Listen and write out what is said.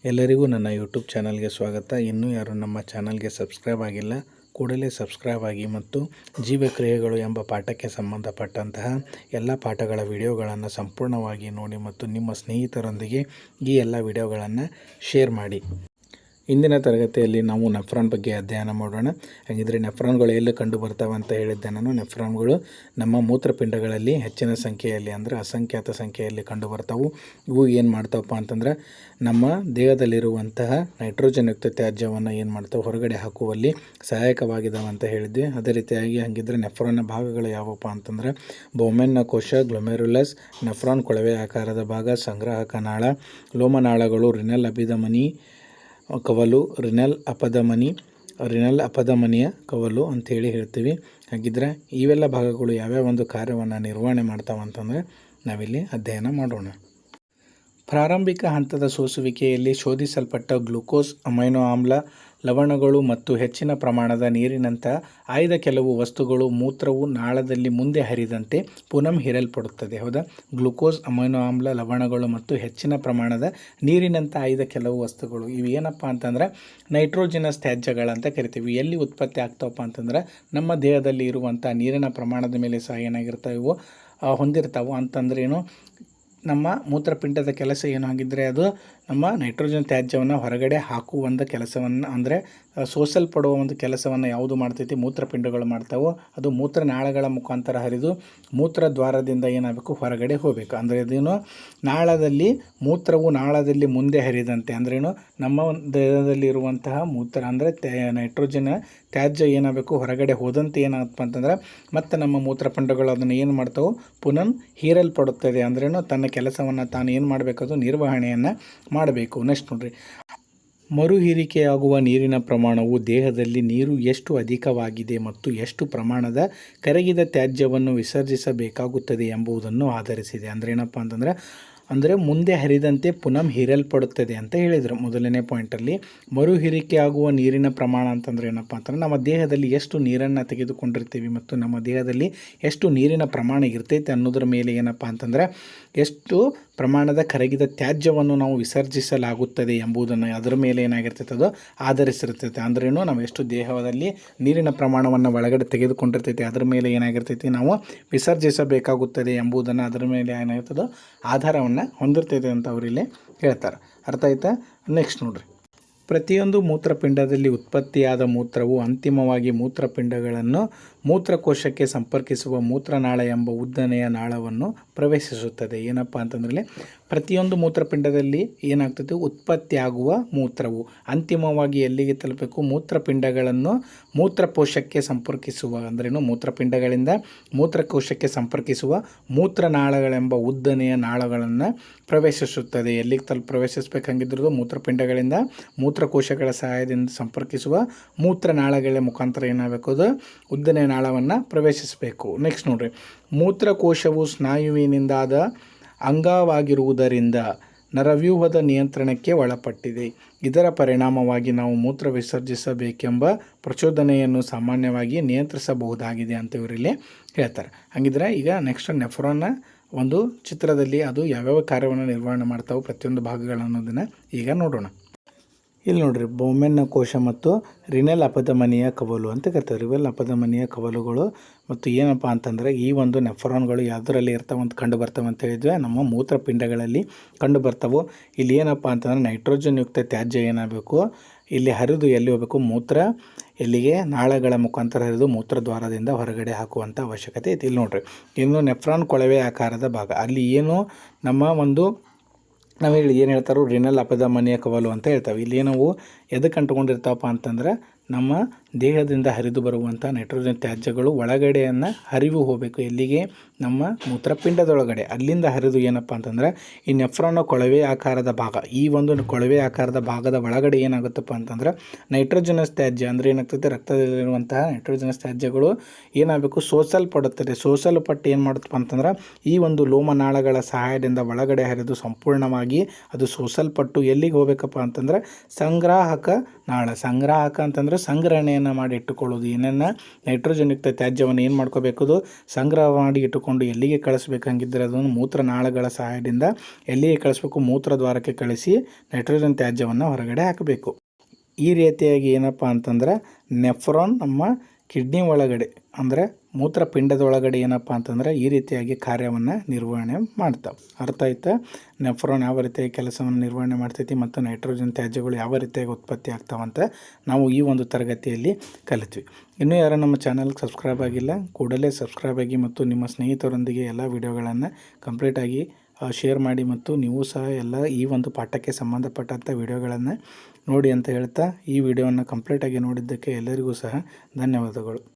ಎಲ್ಲರಿಗೂ ನನ್ನ ಯೂಟ್ಯೂಬ್ ಚಾನಲ್ಗೆ ಸ್ವಾಗತ. ಇನ್ನೂ ಯಾರು ನಮ್ಮ ಚಾನಲ್ಗೆ ಸಬ್ಸ್ಕ್ರೈಬ್ ಆಗಿಲ್ಲ, ಕೂಡಲೇ ಸಬ್ಸ್ಕ್ರೈಬ್ ಆಗಿ ಮತ್ತು ಜೀವಕ್ರಿಯೆಗಳು ಎಂಬ ಪಾಠಕ್ಕೆ ಸಂಬಂಧಪಟ್ಟಂತಹ ಎಲ್ಲ ಪಾಠಗಳ ವಿಡಿಯೋಗಳನ್ನು ಸಂಪೂರ್ಣವಾಗಿ ನೋಡಿ ಮತ್ತು ನಿಮ್ಮ ಸ್ನೇಹಿತರೊಂದಿಗೆ ಈ ಎಲ್ಲ ವಿಡಿಯೋಗಳನ್ನು ಶೇರ್ ಮಾಡಿ. ಇಂದಿನ ತರಗತಿಯಲ್ಲಿ ನಾವು ನೆಫ್ರಾನ್ ಬಗ್ಗೆ ಅಧ್ಯಯನ ಮಾಡೋಣ. ಹಾಗಿದ್ರೆ ನೆಫ್ರಾನ್ಗಳು ಎಲ್ಲಿ ಕಂಡು ಬರ್ತಾವೆ ಅಂತ ಹೇಳಿದ್ದೆ ನಾನು. ನೆಫ್ರಾನ್ಗಳು ನಮ್ಮ ಮೂತ್ರಪಿಂಡಗಳಲ್ಲಿ ಹೆಚ್ಚಿನ ಸಂಖ್ಯೆಯಲ್ಲಿ ಅಂದರೆ ಅಸಂಖ್ಯಾತ ಸಂಖ್ಯೆಯಲ್ಲಿ ಕಂಡು ಬರ್ತಾವೆ. ಇವು ಏನು ಮಾಡ್ತಾವಪ್ಪ ಅಂತಂದ್ರೆ ನಮ್ಮ ದೇಹದಲ್ಲಿರುವಂತಹ ನೈಟ್ರೋಜನ್ ಯುಕ್ತ ತ್ಯಾಜ್ಯವನ್ನು ಏನು ಮಾಡ್ತಾವೆ ಹೊರಗಡೆ ಹಾಕುವಲ್ಲಿ ಸಹಾಯಕವಾಗಿದ್ದಾವೆ ಅಂತ ಹೇಳಿದ್ವಿ. ಅದೇ ರೀತಿಯಾಗಿ ಹಾಗಿದ್ರೆ ನೆಫ್ರಾನ್ನ ಭಾಗಗಳು ಯಾವಪ್ಪ ಅಂತಂದರೆ ಬೌಮೆನ್ನ ಕೋಶ, ಗ್ಲೊಮೆರುಲಸ್, ನೆಫ್ರಾನ್ ಕೊಳವೆ ಆಕಾರದ ಭಾಗ, ಸಂಗ್ರಾಹಕ ನಾಳ, ಲೋಮನಾಳಗಳು, ರಿನಲ್ ಅಭಿಧಮನಿ ಕವಲು, ರಿನಲ್ ಅಪಧಮನಿಯ ಕವಲು ಅಂಥೇಳಿ ಹೇಳ್ತೀವಿ. ಹಾಗಿದ್ರೆ ಇವೆಲ್ಲ ಭಾಗಗಳು ಯಾವ್ಯಾವ ಒಂದು ಕಾರ್ಯವನ್ನು ನಿರ್ವಹಣೆ ಮಾಡ್ತಾವಂತಂದರೆ ನಾವಿಲ್ಲಿ ಅಧ್ಯಯನ ಮಾಡೋಣ. ಪ್ರಾರಂಭಿಕ ಹಂತದ ಸೋಸುವಿಕೆಯಲ್ಲಿ ಶೋಧಿಸಲ್ಪಟ್ಟ ಗ್ಲೂಕೋಸ್, ಅಮೈನೋ ಆಮ್ಲ, ಲವಣಗಳು ಮತ್ತು ಹೆಚ್ಚಿನ ಪ್ರಮಾಣದ ನೀರಿನಂಥ ಆಯ್ದ ಕೆಲವು ವಸ್ತುಗಳು ಮೂತ್ರವು ನಾಳದಲ್ಲಿ ಮುಂದೆ ಹರಿದಂತೆ ಪುನಃ ಹೀರಲ್ಪಡುತ್ತದೆ. ಹೌದಾ? ಗ್ಲೂಕೋಸ್, ಅಮೈನೋ ಆಮ್ಲ, ಲವಣಗಳು ಮತ್ತು ಹೆಚ್ಚಿನ ಪ್ರಮಾಣದ ನೀರಿನಂಥ ಆಯ್ದ ಕೆಲವು ವಸ್ತುಗಳು ಇವು ಏನಪ್ಪ ಅಂತಂದ್ರೆ ನೈಟ್ರೋಜಿನಸ್ ತ್ಯಾಜ್ಯಗಳಂತ ಕರಿತೀವಿ. ಎಲ್ಲಿ ಉತ್ಪತ್ತಿ ಆಗ್ತಾವಪ್ಪ ಅಂತಂದ್ರೆ ನಮ್ಮ ದೇಹದಲ್ಲಿ ಇರುವಂಥ ನೀರಿನ ಪ್ರಮಾಣದ ಮೇಲೆ ಸಹ ಏನಾಗಿರ್ತಾವೆ ಇವು ಹೊಂದಿರ್ತಾವೆ. ಅಂತಂದ್ರೆ ಏನು, ನಮ್ಮ ಮೂತ್ರಪಿಂಡದ ಕೆಲಸ ಏನು ಆಗಿದ್ದರೆ ಅದು ನಮ್ಮ ನೈಟ್ರೋಜನ್ ತ್ಯಾಜ್ಯವನ್ನು ಹೊರಗಡೆ ಹಾಕುವ ಒಂದು ಕೆಲಸವನ್ನು ಅಂದರೆ ಸೋಸಲ್ಪಡುವ ಒಂದು ಕೆಲಸವನ್ನು ಯಾವುದು ಮಾಡ್ತೈತಿ, ಮೂತ್ರಪಿಂಡಗಳು ಮಾಡ್ತಾವೋ. ಅದು ಮೂತ್ರನಾಳಗಳ ಮುಖಾಂತರ ಹರಿದು ಮೂತ್ರದ್ವಾರದಿಂದ ಏನಾಗಬೇಕು, ಹೊರಗಡೆ ಹೋಗಬೇಕು. ಅಂದರೆ ಅದೇನು, ಮೂತ್ರವು ನಾಳದಲ್ಲಿ ಮುಂದೆ ಹರಿದಂತೆ ಅಂದ್ರೇನು, ನಮ್ಮ ದೇಹದಲ್ಲಿರುವಂತಹ ಮೂತ್ರ ಅಂದರೆ ನೈಟ್ರೋಜನ್ ತ್ಯಾಜ್ಯ ಏನಾಗಬೇಕು ಹೊರಗಡೆ ಹೋದಂತೆ ಏನಾಗತ್ತಪ್ಪ ಅಂತಂದ್ರೆ ಮತ್ತು ನಮ್ಮ ಮೂತ್ರಪಿಂಡಗಳು ಅದನ್ನು ಏನು ಮಾಡ್ತಾವೆ, ಪುನಃ ಹೀರಲ್ಪಡುತ್ತದೆ. ಅಂದ್ರೇನು, ತನ್ನ ಕೆಲಸವನ್ನು ತಾನು ಏನು ಮಾಡಬೇಕು, ಅದು ನಿರ್ವಹಣೆಯನ್ನು ಮಾಡಬೇಕು. ನೆಕ್ಸ್ಟ್ ನೋಡ್ರಿ, ಮರುಹೀರಿಕೆಯಾಗುವ ನೀರಿನ ಪ್ರಮಾಣವು ದೇಹದಲ್ಲಿ ನೀರು ಎಷ್ಟು ಅಧಿಕವಾಗಿದೆ ಮತ್ತು ಎಷ್ಟು ಪ್ರಮಾಣದ ಕರಗಿದ ತ್ಯಾಜ್ಯವನ್ನು ವಿಸರ್ಜಿಸಬೇಕಾಗುತ್ತದೆ ಎಂಬುದನ್ನು ಆಧರಿಸಿದೆ. ಅಂದರೆ ಏನಪ್ಪ ಅಂದರೆ ಮುಂದೆ ಹರಿದಂತೆ ಪುನಃ ಹೀರಲ್ಪಡುತ್ತದೆ ಅಂತ ಹೇಳಿದರು ಮೊದಲನೇ ಪಾಯಿಂಟಲ್ಲಿ. ಮರುಹೀರಿಕೆ ಆಗುವ ನೀರಿನ ಪ್ರಮಾಣ ಅಂತಂದರೆ ಏನಪ್ಪ ಅಂತಂದರೆ ನಮ್ಮ ದೇಹದಲ್ಲಿ ಎಷ್ಟು ನೀರನ್ನು ತೆಗೆದುಕೊಂಡಿರ್ತೀವಿ ಮತ್ತು ನಮ್ಮ ದೇಹದಲ್ಲಿ ಎಷ್ಟು ನೀರಿನ ಪ್ರಮಾಣ ಇರ್ತೈತೆ ಅನ್ನೋದ್ರ ಮೇಲೆ ಏನಪ್ಪ ಅಂತಂದರೆ ಎಷ್ಟು ಪ್ರಮಾಣದ ಕರಗಿದ ತ್ಯಾಜ್ಯವನ್ನು ನಾವು ವಿಸರ್ಜಿಸಲಾಗುತ್ತದೆ ಎಂಬುದನ್ನು ಅದರ ಮೇಲೆ ಏನಾಗಿರ್ತೈತೆ ಅದು ಆಧರಿಸಿರ್ತೈತೆ. ಅಂದ್ರೇನು, ನಾವು ಎಷ್ಟು ದೇಹದಲ್ಲಿ ನೀರಿನ ಪ್ರಮಾಣವನ್ನು ಒಳಗಡೆ ತೆಗೆದುಕೊಂಡಿರ್ತೈತೆ ಅದರ ಮೇಲೆ ಏನಾಗಿರ್ತೈತಿ ನಾವು ವಿಸರ್ಜಿಸಬೇಕಾಗುತ್ತದೆ ಎಂಬುದನ್ನು ಅದರ ಮೇಲೆ ಏನಾಗಿರ್ತದೋ ಆಧಾರವನ್ನು ಹೊಂದಿರ್ತೈತೆ ಅಂತ ಅವರಿಲ್ಲಿ ಹೇಳ್ತಾರೆ. ಅರ್ಥ ಆಯ್ತಾ? ನೆಕ್ಸ್ಟ್ ನೋಡ್ರಿ, ಪ್ರತಿಯೊಂದು ಮೂತ್ರಪಿಂಡದಲ್ಲಿ ಉತ್ಪತ್ತಿಯಾದ ಮೂತ್ರವು ಅಂತಿಮವಾಗಿ ಮೂತ್ರಪಿಂಡಗಳನ್ನು ಮೂತ್ರಕೋಶಕ್ಕೆ ಸಂಪರ್ಕಿಸುವ ಮೂತ್ರನಾಳ ಎಂಬ ಉದ್ದನೆಯ ನಾಳವನ್ನು ಪ್ರವೇಶಿಸುತ್ತದೆ. ಏನಪ್ಪ ಅಂತಂದ್ರೆ ಪ್ರತಿಯೊಂದು ಮೂತ್ರಪಿಂಡದಲ್ಲಿ ಏನಾಗ್ತದೆ, ಉತ್ಪತ್ತಿಯಾಗುವ ಮೂತ್ರವು ಅಂತಿಮವಾಗಿ ಎಲ್ಲಿಗೆ ತಲುಪಬೇಕು, ಮೂತ್ರಪಿಂಡಗಳನ್ನು ಮೂತ್ರಕೋಶಕ್ಕೆ ಸಂಪರ್ಕಿಸುವ ಅಂದ್ರೇನು, ಮೂತ್ರಪಿಂಡಗಳಿಂದ ಮೂತ್ರಕೋಶಕ್ಕೆ ಸಂಪರ್ಕಿಸುವ ಮೂತ್ರನಾಳಗಳೆಂಬ ಉದ್ದನೆಯ ನಾಳಗಳನ್ನು ಪ್ರವೇಶಿಸುತ್ತದೆ. ಎಲ್ಲಿಗೆ ಪ್ರವೇಶಿಸಬೇಕಂಗಿದ್ರದ್ದು ಮೂತ್ರಪಿಂಡಗಳಿಂದ ಮೂತ್ರಕೋಶಗಳ ಸಹಾಯದಿಂದ ಸಂಪರ್ಕಿಸುವ ಮೂತ್ರನಾಳಗಳ ಮುಖಾಂತರ ಏನಾಗಬೇಕು, ಅದು ಉದ್ದನೆಯ ನಾಳವನ್ನು ಪ್ರವೇಶಿಸಬೇಕು. ನೆಕ್ಸ್ಟ್ ನೋಡ್ರಿ, ಮೂತ್ರಕೋಶವು ಸ್ನಾಯುವಿನಿಂದಾದ ಅಂಗವಾಗಿರುವುದರಿಂದ ನರವ್ಯೂಹದ ನಿಯಂತ್ರಣಕ್ಕೆ ಒಳಪಟ್ಟಿದೆ. ಇದರ ಪರಿಣಾಮವಾಗಿ ನಾವು ಮೂತ್ರ ವಿಸರ್ಜಿಸಬೇಕೆಂಬ ಪ್ರಚೋದನೆಯನ್ನು ಸಾಮಾನ್ಯವಾಗಿ ನಿಯಂತ್ರಿಸಬಹುದಾಗಿದೆ ಅಂತ ಇವರಲ್ಲಿ ಹೇಳ್ತಾರೆ. ಹಾಗಿದ್ರೆ ಈಗ ನೆಕ್ಸ್ಟ್ ನೆಫ್ರಾನ್ನ ಒಂದು ಚಿತ್ರದಲ್ಲಿ ಅದು ಯಾವ್ಯಾವ ಕಾರ್ಯವನ್ನು ನಿರ್ವಹಣೆ ಮಾಡ್ತಾವೆ ಪ್ರತಿಯೊಂದು ಭಾಗಗಳು ಅನ್ನೋದನ್ನು ಈಗ ನೋಡೋಣ. ಇಲ್ಲಿ ನೋಡ್ರಿ, ಬೌಮೆನ್ನ ಕೋಶ ಮತ್ತು ರಿನಲ್ ಅಪಧಮನಿಯ ಕವಲು ಅಂತ ಕರಿತಾರೆ. ರಿನಲ್ ಅಪಧಮನಿಯ ಕವಲುಗಳು ಮತ್ತು ಏನಪ್ಪ ಅಂತಂದರೆ ಈ ಒಂದು ನೆಫ್ರಾನ್ಗಳು ಯಾವುದರಲ್ಲಿ ಇರ್ತಾವೆ ಅಂತ ಕಂಡು ಬರ್ತವೆ ಅಂತ ಹೇಳಿದ್ವಿ, ನಮ್ಮ ಮೂತ್ರಪಿಂಡಗಳಲ್ಲಿ ಕಂಡು ಬರ್ತಾವೆ. ಇಲ್ಲಿ ಏನಪ್ಪ ಅಂತಂದರೆ ನೈಟ್ರೋಜನ್ ಯುಕ್ತ ತ್ಯಾಜ್ಯ ಏನಾಗಬೇಕು, ಇಲ್ಲಿ ಹರಿದು ಎಲ್ಲಿ ಹೋಗಬೇಕು, ಎಲ್ಲಿಗೆ ನಾಳಗಳ ಮುಖಾಂತರ ಹರಿದು ಮೂತ್ರದ್ವಾರದಿಂದ ಹೊರಗಡೆ ಹಾಕುವಂಥ ಅವಶ್ಯಕತೆ ಐತಿ. ಇಲ್ಲಿ ನೋಡ್ರಿ, ಇನ್ನು ನೆಫ್ರಾನ್ ಕೊಳವೆ ಆಕಾರದ ಭಾಗ, ಅಲ್ಲಿ ಏನು ನಮ್ಮ ಒಂದು ನಾವು ಏನು ಹೇಳ್ತಾರೋ ರಿನಲ್ ಅಪಧಮನಿಯ ಕವಲು ಅಂತ ಹೇಳ್ತಾವೆ. ಇಲ್ಲಿ ನಾವು ಎದಕ್ಕೆ ಅಂಟ್ಕೊಂಡಿರ್ತಾವಪ್ಪ ಅಂತಂದ್ರೆ ನಮ್ಮ ದೇಹದಿಂದ ಹರಿದು ಬರುವಂಥ ನೈಟ್ರೋಜನ್ ತ್ಯಾಜ್ಯಗಳು ಒಳಗಡೆಯನ್ನು ಹರಿವು ಹೋಗಬೇಕು. ಎಲ್ಲಿಗೆ, ನಮ್ಮ ಮೂತ್ರಪಿಂಡದೊಳಗಡೆ. ಅಲ್ಲಿಂದ ಹರಿದು ಏನಪ್ಪ ಅಂತಂದರೆ ಈ ನೆಫ್ರಾನ್ನ ಕೊಳವೆ ಆಕಾರದ ಭಾಗ, ಈ ಒಂದು ಕೊಳವೆ ಆಕಾರದ ಭಾಗದ ಒಳಗಡೆ ಏನಾಗುತ್ತಪ್ಪ ಅಂತಂದ್ರೆ ನೈಟ್ರೋಜನಸ್ ತ್ಯಾಜ್ಯ ಅಂದರೆ ಏನಾಗ್ತದೆ, ರಕ್ತದಲ್ಲಿರುವಂತಹ ನೈಟ್ರೋಜನಸ್ ತ್ಯಾಜ್ಯಗಳು ಏನಾಗಬೇಕು, ಸೋಸಲ್ಪಡುತ್ತದೆ. ಸೋಸಲ್ಪಟ್ಟು ಏನು ಮಾಡುತ್ತಪ್ಪ ಅಂತಂದ್ರೆ ಈ ಒಂದು ಲೋಮನಾಳಗಳ ಸಹಾಯದಿಂದ ಒಳಗಡೆ ಹರಿದು ಸಂಪೂರ್ಣವಾಗಿ ಅದು ಸೋಸಲ್ಪಟ್ಟು ಎಲ್ಲಿಗೆ ಹೋಗಬೇಕಪ್ಪ ಅಂತಂದ್ರೆ ಸಂಗ್ರಾಹಕ ನಾಳ. ಸಂಗ್ರಾಹಕ ಅಂತಂದರೆ ಸಂಗ್ರಹಣೆಯನ್ನು ಮಾಡಿ ಇಟ್ಟುಕೊಳ್ಳೋದು. ಏನನ್ನು ನೈಟ್ರೋಜನ್ ಯುಕ್ತ ತ್ಯಾಜ್ಯವನ್ನು ಏನು ಮಾಡ್ಕೋಬೇಕು, ಸಂಗ್ರಹ ಮಾಡಿ ಇಟ್ಟುಕೊಂಡು ಎಲ್ಲಿಗೆ ಕಳಿಸ್ಬೇಕಂಗಿದ್ರೆ ಅದನ್ನು ಮೂತ್ರನಾಳಗಳ ಸಹಾಯದಿಂದ ಎಲ್ಲಿಗೆ ಕಳಿಸ್ಬೇಕು, ಮೂತ್ರದ್ವಾರಕ್ಕೆ ಕಳಿಸಿ ನೈಟ್ರೋಜನ್ ತ್ಯಾಜ್ಯವನ್ನು ಹೊರಗಡೆ ಹಾಕಬೇಕು. ಈ ರೀತಿಯಾಗಿ ಏನಪ್ಪ ಅಂತಂದ್ರೆ ನೆಫ್ರಾನ್ ನಮ್ಮ ಕಿಡ್ನಿ ಒಳಗಡೆ ಅಂದರೆ ಮೂತ್ರಪಿಂಡದೊಳಗಡೆ ಏನಪ್ಪ ಅಂತಂದ್ರೆ ಈ ರೀತಿಯಾಗಿ ಕಾರ್ಯವನ್ನು ನಿರ್ವಹಣೆ ಮಾಡ್ತಾವೆ. ಅರ್ಥ ಆಯ್ತಾ? ನೆಫ್ರಾನ್ ಯಾವ ರೀತಿಯಾಗಿ ಕೆಲಸವನ್ನು ನಿರ್ವಹಣೆ ಮಾಡ್ತೈತಿ ಮತ್ತು ನೈಟ್ರೋಜನ್ ತ್ಯಾಜ್ಯಗಳು ಯಾವ ರೀತಿಯಾಗಿ ಉತ್ಪತ್ತಿ ಆಗ್ತಾವಂತ ನಾವು ಈ ಒಂದು ತರಗತಿಯಲ್ಲಿ ಕಲಿತ್ವಿ. ಇನ್ನೂ ಯಾರು ನಮ್ಮ ಚಾನಲ್ಗೆ ಸಬ್ಸ್ಕ್ರೈಬ್ ಆಗಿಲ್ಲ, ಕೂಡಲೇ ಸಬ್ಸ್ಕ್ರೈಬ್ ಆಗಿ ಮತ್ತು ನಿಮ್ಮ ಸ್ನೇಹಿತರೊಂದಿಗೆ ಎಲ್ಲ ವಿಡಿಯೋಗಳನ್ನು ಕಂಪ್ಲೀಟಾಗಿ ಶೇರ್ ಮಾಡಿ ಮತ್ತು ನೀವು ಸಹ ಎಲ್ಲ ಈ ಒಂದು ಪಾಠಕ್ಕೆ ಸಂಬಂಧಪಟ್ಟಂಥ ವಿಡಿಯೋಗಳನ್ನು ನೋಡಿ ಅಂತ ಹೇಳ್ತಾ ಈ ವಿಡಿಯೋವನ್ನು ಕಂಪ್ಲೀಟಾಗಿ ನೋಡಿದ್ದಕ್ಕೆ ಎಲ್ಲರಿಗೂ ಸಹ ಧನ್ಯವಾದಗಳು.